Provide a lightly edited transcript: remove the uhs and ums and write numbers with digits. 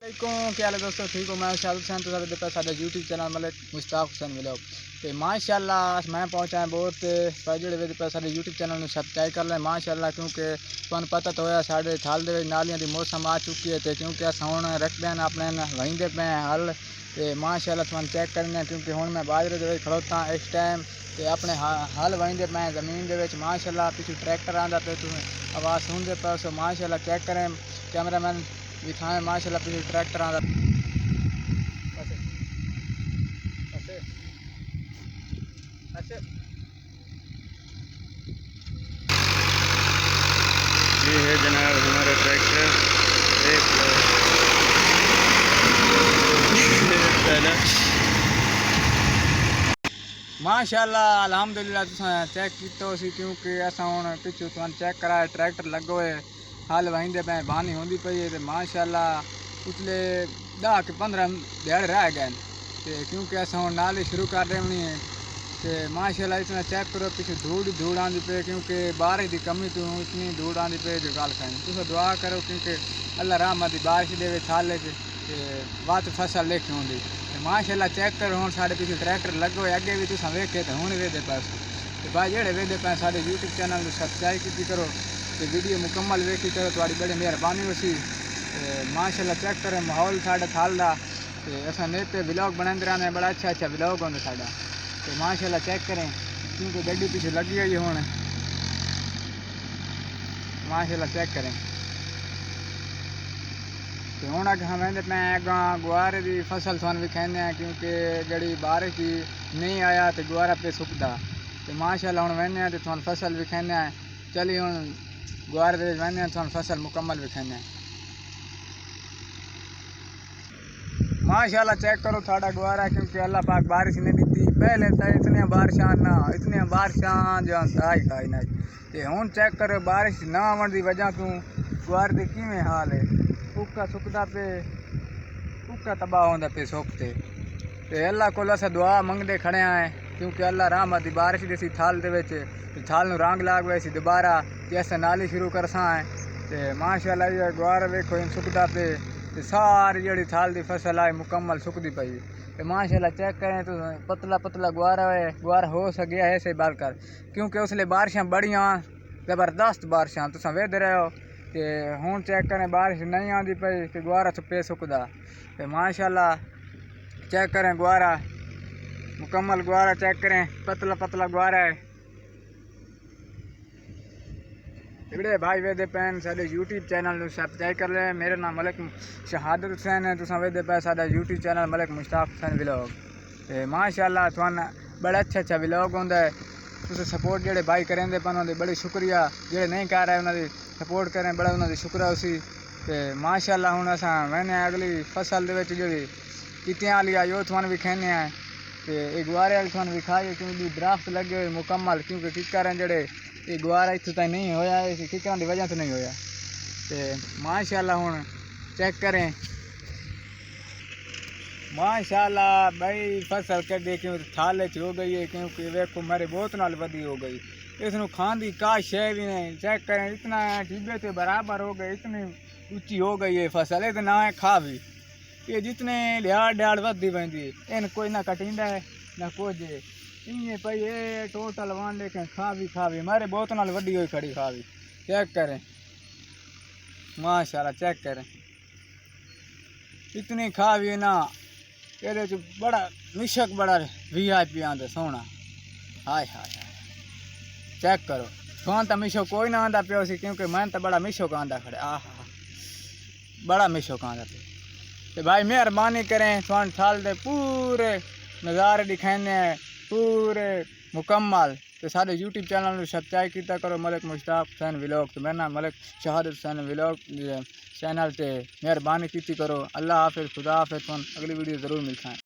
वालेकुम, क्या हाल है दोस्तों? ठीक हो? मैं शाहिद हुसैन तो साडे YouTube channel Malik Mushtaq Hussain vlog तो माशाअल्लाह मैं पहुंचा है बहुत जेडे साडे यूट्यूब चैनल में सब्सक्राइब कर लें माशाअल्लाह, क्योंकि तुहानू पता तो होया साडे थाल दे नालियां दी मौसम आ चुकी है, तो क्योंकि अस हुण रखते हैं अपने वहींदे पे हल तो माशाअल्लाह तुहानू चेक करने, क्योंकि हुण मैं बाजरे दे खड़ोता इस टाइम तो अपने हल वहींदे पे जमीन दे विच माशाअल्लाह पिछू ट्रैक्टर आंदा पे, तुम आवाज़ सुनते पे सो माशाअल्लाह चेक करें कैमरामैन दिखाएं माशाअल्लाह पिछू ट्रैक्टर आंदा ये है जनाब हमारा ट्रैक्टर देख लो। माशाअल्लाह अल्हम्दुलिल्लाह चेक किया सी, क्योंकि अस हूँ पिछू तुम चेक कराया ट्रैक्टर लगो है हल वहींदे पे बानी होंदी पई है, तो माशाअल्लाह पिछले 10 के 15 दिहाड़े रह गए तो क्योंकि अस हूँ नाली शुरू कर देनी है तो माशाअल्लाह इतना चेक करो पिछू धूड़ आँदी पे, क्योंकि बारिश की कमी तो इतनी धूड़ आँदी पे जो गल करें तुम दुआ करो, क्योंकि अल्लाह रहमत दी बारिश दे थाले वत फसल लेखी होंगी तो माशाअल्लाह चेक करो हूँ साढ़े पिछले ट्रैक्टर लगो अगे भी तुम वेखे तो हूँ वेदे पास तो भाई जेडे वेदे पे साढ़े यूट्यूब चैनल को सब्सक्राइब की करो तो वीडियो मुकम्मल वेखी करो, थोड़ी बड़ी मेहरबानी होसी। माशाअल्लाह चेक करें माहौल साढ़े थाल का तो अस नेते व्लॉग बनाते रहने, बड़ा अच्छा व्लॉग होंगे साढ़ा तो माशाअल्लाह चेक करें, क्योंकि गड्डी पीछे लगी हुई है हूँ माशाअल्लाह चेक करें तो हूँ अगर हम मैं गुआरे की फसल थानू विखाने, क्योंकि जड़ी बारिश की नहीं आया तो गुआरा पे सुकता तो माशाअल्लाह हूँ वहने तो थानू फसल विखाने चली हूँ गुआरे वहने थानू फसल मुकम्मल विखाने माशाअल्लाह चेक करो थाड़ा गुआरा, क्योंकि अल्लाह पाक बारिश नहीं दी पहले तो इतनी बारिशां जो आई खाई ना तो हूँ चेक करो बारिश ना आने की वजह तू गुआर की किमें हाल है, उक्का सुकता पे उक्का तबाह होंदा पे सुकते तो अल्लाह को अस दुआ मंगते खड़े हैं, क्योंकि अल्लाह रहमत दी बारिश देसी थाल दे विच थाल नू रंग लाग वैसी दोबारा कि अस नाली शुरू करसा है तो माशाअल्लाह ये गुआर वेखो इन सुकता पे तो सारी जड़ी थाल की फसल आई मुकम्मल सुकती पई तो माशाअल्लाह चेक करें तो पतला गुआरा है गुआरा हो सके है से बाल कर, क्योंकि उसले बारिशां बड़ियां ज़बरदस्त बारिशां तुम वेद रहे हो तो हूँ चेक करें बारिश नहीं आती पई तो गुआरा पे सुकदा तो माशाअल्लाह चेक करें गुआरा मुकम्मल गुआरा चेक करें पतला गुआरा है इबड़े भाई वेदे पैन साडे यूट्यूब चैनल में सब्सक्राइब कर ले। मेरा नाम मलिक शहादत हुसैन है, तुम वेदे पे साडा YouTube channel Malik Mushtaq Hussain vlog तो माशाअल्लाह तुहानू बड़ा अच्छा व्लॉग होंदा है, तुम सपोर्ट जेडे भाई करेंदे पे उन्होंने बड़ी शुक्रिया, जेडे नहीं कर रहे उन्होंने सपोर्ट करें बड़ा उन्होंने शुक्रिया उसी तो माशाअल्लाह हूँ अस मैंने अगली फसल जी कितियां वाली आई वो तुहानू विखाने हैं तो ये गुआरे वाली तुहानू विखाई, क्योंकि दरख्त लगे हुए मुकम्मल, क्योंकि किकर जेडे ये गुआरा इतों तक नहीं होया किकर की वजह से नहीं होया तो माशाअल्लाह हूँ चेक करें माशाअल्लाह भाई फसल कदे क्यों थाले हो गई है, क्योंकि वेखो मेरे बहुत नाल वधी हो गई इसनू खांदी का शे भी नहीं। चेक करें इतना टिब्बे से बराबर हो गई, इतनी ऊँची हो गई है फसल ये तो ना है खा भी ये जितने लिहाड़ वधी पैंदी इन कोई ना कटिंदा है ना कुछ इं पई ये टोटल वन लेकिन खा भी मारे बहुत नाल वड्डी हुई खड़ी खा भी। चेक करें माशाअल्लाह चेक करें इतनी खा भी ना ये बड़ा मिशक बड़ा VIP आंदे सोना हाय हाय हाय चेक करो तुम तो मिशो कोई ना आंदा पियो सी, क्योंकि मैं तो बड़ा मिशो का आंदा खड़े बड़ा मिशो का आंदा पे तो भाई मेहरबानी करें तुम थाल दे पूरे नज़ारे दिखाने पूरे मुकम्मल तो सारे यूट्यूब चैनल में सब्सक्राइब किया करो मलिक मुश्ताक हुसैन व्लॉग तो मेरा नाम मलिक शहादत हुसैन व्लॉग चैनल से मेहरबानी की करो। अल्लाह हाफिज़ खुदा हाफिज़, अगली वीडियो ज़रूर मिलता है।